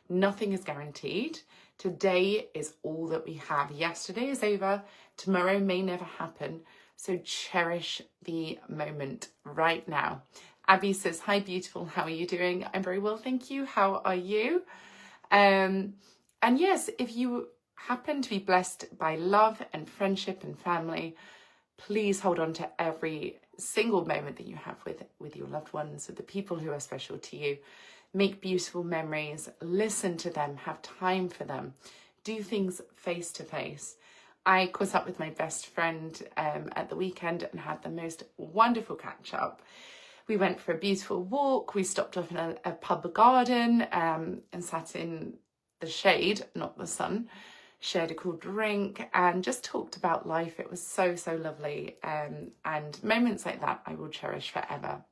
Nothing is guaranteed. Today is all that we have. Yesterday is over. Tomorrow may never happen. So cherish the moment right now. Abby says, hi, beautiful. How are you doing? I'm very well, thank you. How are you? And yes, if you happen to be blessed by love and friendship and family, please hold on to every single moment that you have with your loved ones, with the people who are special to you. Make beautiful memories, listen to them, have time for them, do things face to face. I caught up with my best friend at the weekend and had the most wonderful catch up. We went for a beautiful walk. We stopped off in a pub garden and sat in the shade, not the sun, shared a cool drink and just talked about life. It was so, so lovely. And moments like that I will cherish forever.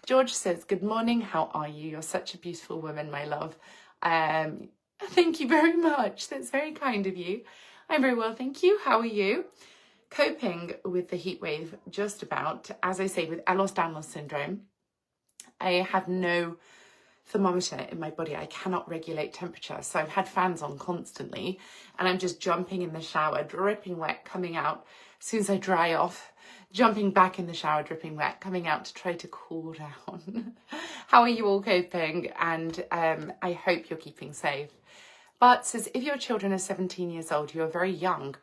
George says, good morning. How are you? You're such a beautiful woman, my love. Thank you very much. That's very kind of you. I'm very well, thank you. How are you? Coping with the heat wave, just about. As I say, with Ehlers-Danlos syndrome, I have no thermometer in my body. I cannot regulate temperature. So I've had fans on constantly and I'm just jumping in the shower, dripping wet, coming out. As soon as I dry off, jumping back in the shower, dripping wet, coming out to try to cool down. How are you all coping? And I hope you're keeping safe. But says, if your children are 17 years old, you are very young.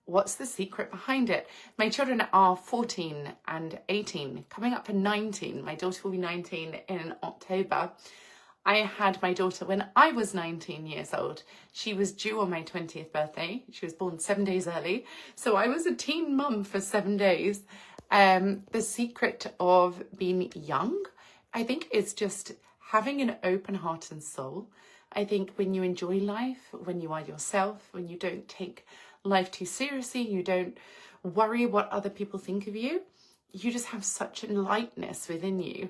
What's the secret behind it? My children are 14 and 18, coming up for 19. My daughter will be 19 in October. I had my daughter when I was 19 years old. She was due on my 20th birthday. She was born 7 days early. So I was a teen mum for 7 days. The secret of being young, I think, is just having an open heart and soul. I think when you enjoy life, when you are yourself, when you don't take life too seriously, you don't worry what other people think of you, you just have such a lightness within you.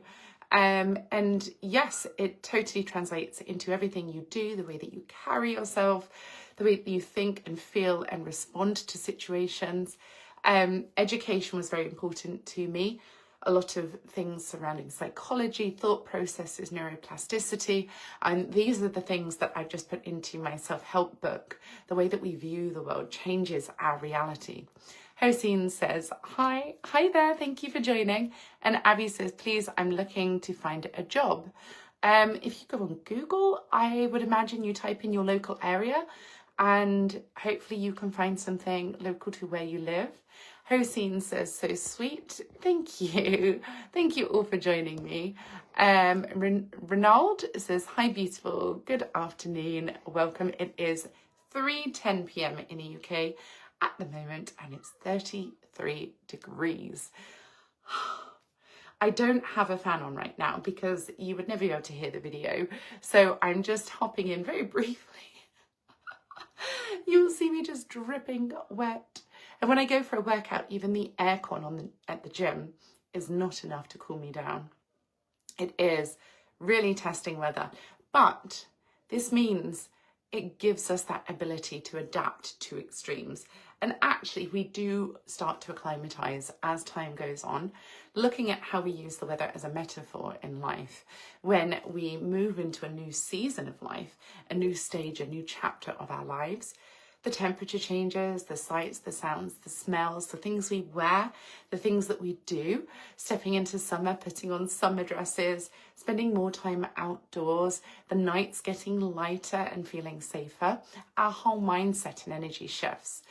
And yes, it totally translates into everything you do, the way that you carry yourself, the way that you think and feel and respond to situations. Education was very important to me. A lot of things surrounding psychology, thought processes, neuroplasticity. And these are the things that I've just put into my self-help book. The way that we view the world changes our reality. Hosine says, hi there, thank you for joining. And Abby says, please, I'm looking to find a job. If you go on Google, I would imagine you type in your local area and hopefully you can find something local to where you live. Hosine says, so sweet. Thank you. Thank you all for joining me. Renald says, hi, beautiful. Good afternoon. Welcome. It is 3:10 p.m. in the UK at the moment, and it's 33 degrees. I don't have a fan on right now because you would never be able to hear the video. So I'm just hopping in very briefly. You'll see me just dripping wet. And when I go for a workout, even the aircon at the gym is not enough to cool me down. It is really testing weather, but this means it gives us that ability to adapt to extremes. And actually, we do start to acclimatise as time goes on, looking at how we use the weather as a metaphor in life. When we move into a new season of life, a new stage, a new chapter of our lives, the temperature changes, the sights, the sounds, the smells, the things we wear, the things that we do, stepping into summer, putting on summer dresses, spending more time outdoors, the nights getting lighter and feeling safer, our whole mindset and energy shifts.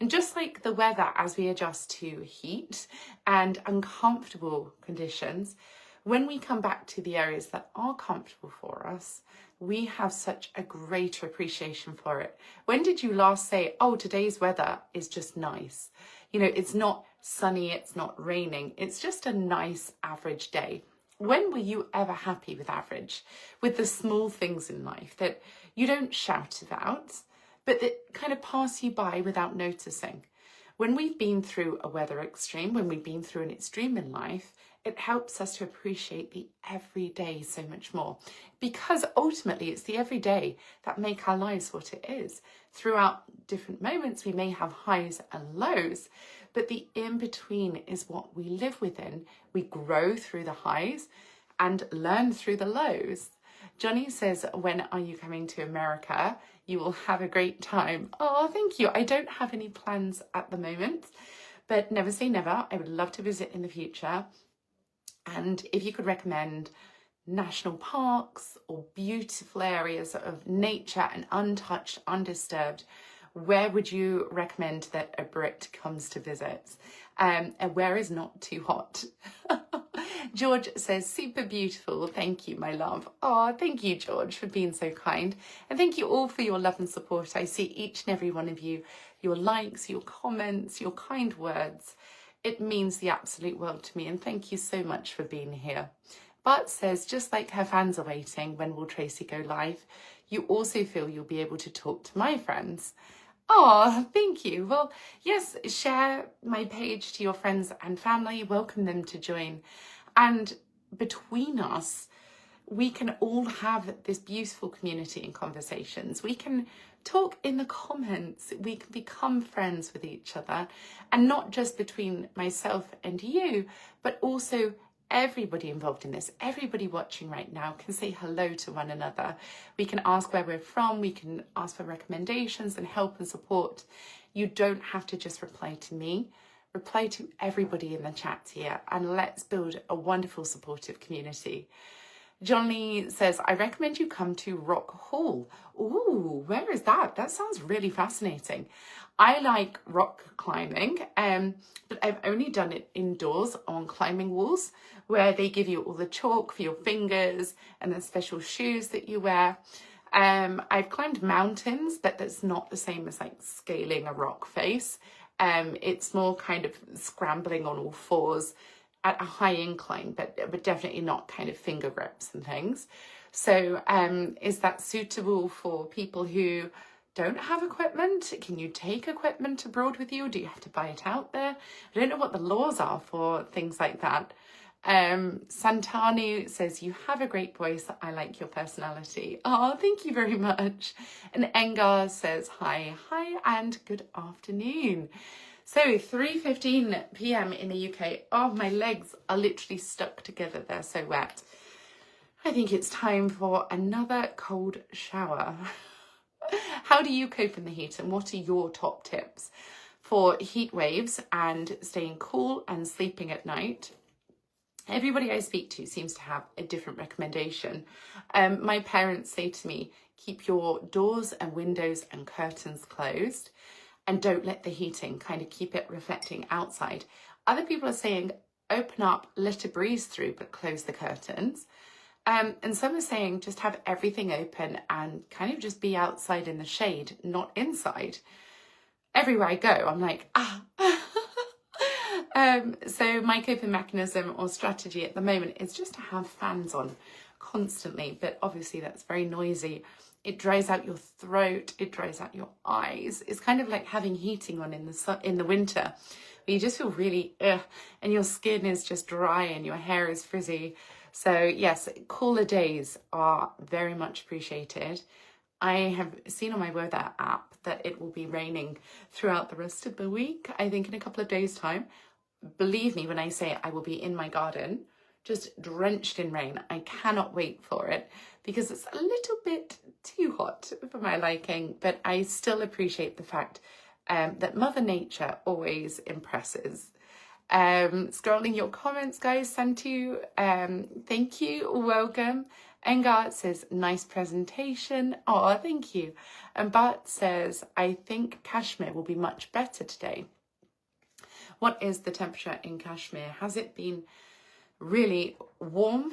And just like the weather, as we adjust to heat and uncomfortable conditions, when we come back to the areas that are comfortable for us, we have such a greater appreciation for it. When did you last say, oh, today's weather is just nice? You know, it's not sunny, it's not raining, it's just a nice average day. When were you ever happy with average, with the small things in life that you don't shout about, but that kind of pass you by without noticing? When we've been through a weather extreme, when we've been through an extreme in life, it helps us to appreciate the everyday so much more, because ultimately it's the everyday that make our lives what it is. Throughout different moments, we may have highs and lows, but the in-between is what we live within. We grow through the highs and learn through the lows. Johnny says, when are you coming to America? You will have a great time. Oh, thank you. I don't have any plans at the moment, but never say never. I would love to visit in the future. And if you could recommend national parks or beautiful areas of nature and untouched, undisturbed, where would you recommend that a Brit comes to visit? And where is not too hot? George says, super beautiful. Thank you, my love. Oh, thank you, George, for being so kind. And thank you all for your love and support. I see each and every one of you, your likes, your comments, your kind words. It means the absolute world to me. And thank you so much for being here. But says, just like her fans are waiting, when will Tracy go live? You also feel you'll be able to talk to my friends. Oh, thank you. Well, yes, share my page to your friends and family. Welcome them to join. And between us, we can all have this beautiful community and conversations. We can talk in the comments. We can become friends with each other. And not just between myself and you, but also everybody involved in this, everybody watching right now can say hello to one another. We can ask where we're from, we can ask for recommendations and help and support. You don't have to just reply to me, reply to everybody in the chat here, and let's build a wonderful supportive community. John Lee says, I recommend you come to Rock Hall. Ooh, where is that? That sounds really fascinating. I like rock climbing, but I've only done it indoors on climbing walls where they give you all the chalk for your fingers and the special shoes that you wear. I've climbed mountains, but that's not the same as like scaling a rock face. It's more kind of scrambling on all fours at a high incline, but definitely not kind of finger grips and things. So is that suitable for people who don't have equipment? Can you take equipment abroad with you? Do you have to buy it out there? I don't know what the laws are for things like that. Santanu says, you have a great voice. I like your personality. Oh, thank you very much. And Engar says, hi and good afternoon. So 3:15 p.m. in the UK. Oh, my legs are literally stuck together. They're so wet. I think it's time for another cold shower. How do you cope in the heat, and what are your top tips for heat waves and staying cool and sleeping at night? Everybody I speak to seems to have a different recommendation. My parents say to me, keep your doors and windows and curtains closed and don't let the heating kind of keep it reflecting outside. Other people are saying, open up, let a breeze through, but close the curtains. And some are saying just have everything open and kind of just be outside in the shade, not inside. Everywhere I go, I'm like, so my coping mechanism or strategy at the moment is just to have fans on constantly, but obviously that's very noisy. It dries out your throat, it dries out your eyes. It's kind of like having heating on in the winter, where you just feel really and your skin is just dry and your hair is frizzy. So yes, cooler days are very much appreciated. I have seen on my weather app that it will be raining throughout the rest of the week, I think in a couple of days' time. Believe me when I say I will be in my garden, just drenched in rain. I cannot wait for it because it's a little bit too hot for my liking, but I still appreciate the fact that Mother Nature always impresses. Scrolling your comments, guys. Santu, thank you, welcome. Engar says, nice presentation. Oh, thank you. And Bart says, I think Kashmir will be much better today. What is the temperature in Kashmir? Has it been really warm?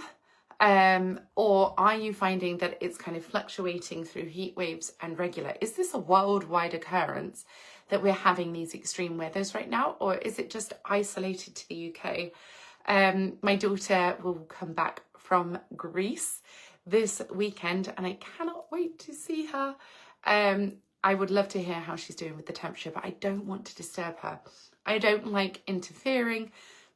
Or are you finding that it's kind of fluctuating through heat waves and regular? Is this a worldwide occurrence that we're having these extreme weathers right now? Or is it just isolated to the UK? My daughter will come back from Greece this weekend and I cannot wait to see her. I would love to hear how she's doing with the temperature, but I don't want to disturb her. I don't like interfering,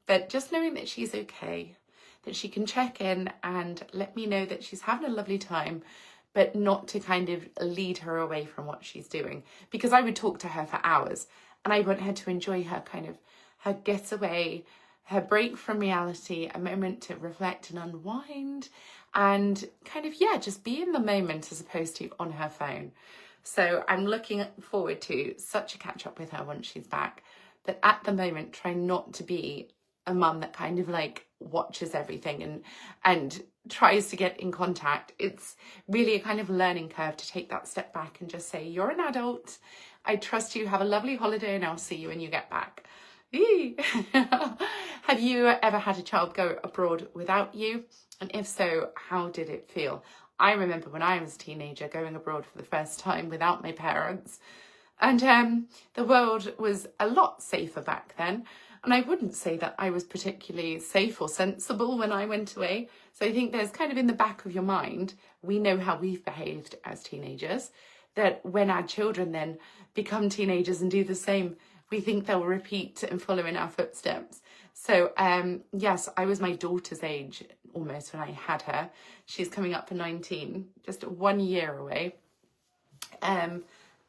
but just knowing that she's okay, that she can check in and let me know that she's having a lovely time, but not to kind of lead her away from what she's doing, because I would talk to her for hours and I want her to enjoy her kind of her getaway, her break from reality, a moment to reflect and unwind and kind of, yeah, just be in the moment as opposed to on her phone. So I'm looking forward to such a catch up with her once she's back, but at the moment, try not to be a mum that kind of like watches everything and tries to get in contact. It's really a kind of learning curve to take that step back and just say, you're an adult. I trust you. Have a lovely holiday and I'll see you when you get back. Have you ever had a child go abroad without you? And if so, how did it feel? I remember when I was a teenager going abroad for the first time without my parents. And the world was a lot safer back then. And I wouldn't say that I was particularly safe or sensible when I went away. So I think there's kind of in the back of your mind, we know how we've behaved as teenagers, that when our children then become teenagers and do the same, we think they'll repeat and follow in our footsteps. So yes, I was my daughter's age almost when I had her. She's coming up for 19, just 1 year away.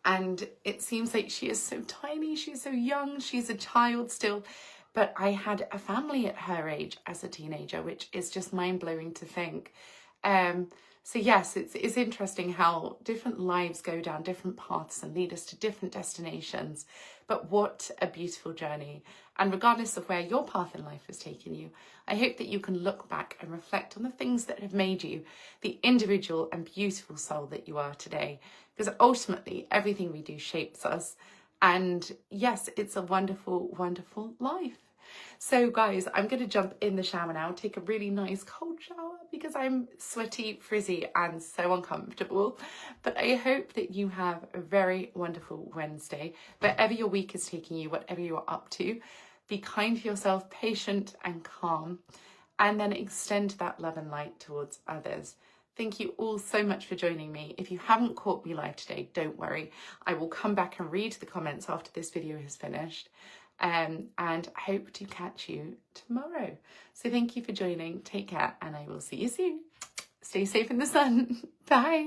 And it seems like she is so tiny, she's so young, she's a child still. But I had a family at her age as a teenager, which is just mind-blowing to think. So yes, it's interesting how different lives go down different paths and lead us to different destinations. But what a beautiful journey. And regardless of where your path in life has taken you, I hope that you can look back and reflect on the things that have made you the individual and beautiful soul that you are today. Because ultimately, everything we do shapes us. And yes, it's a wonderful, wonderful life. So guys, I'm going to jump in the shower now, take a really nice cold shower because I'm sweaty, frizzy and so uncomfortable. But I hope that you have a very wonderful Wednesday. Wherever your week is taking you, whatever you're up to, be kind to yourself, patient and calm, and then extend that love and light towards others. Thank you all so much for joining me. If you haven't caught me live today, don't worry. I will come back and read the comments after this video has finished. And I hope to catch you tomorrow. So thank you for joining. Take care and I will see you soon. Stay safe in the sun. Bye.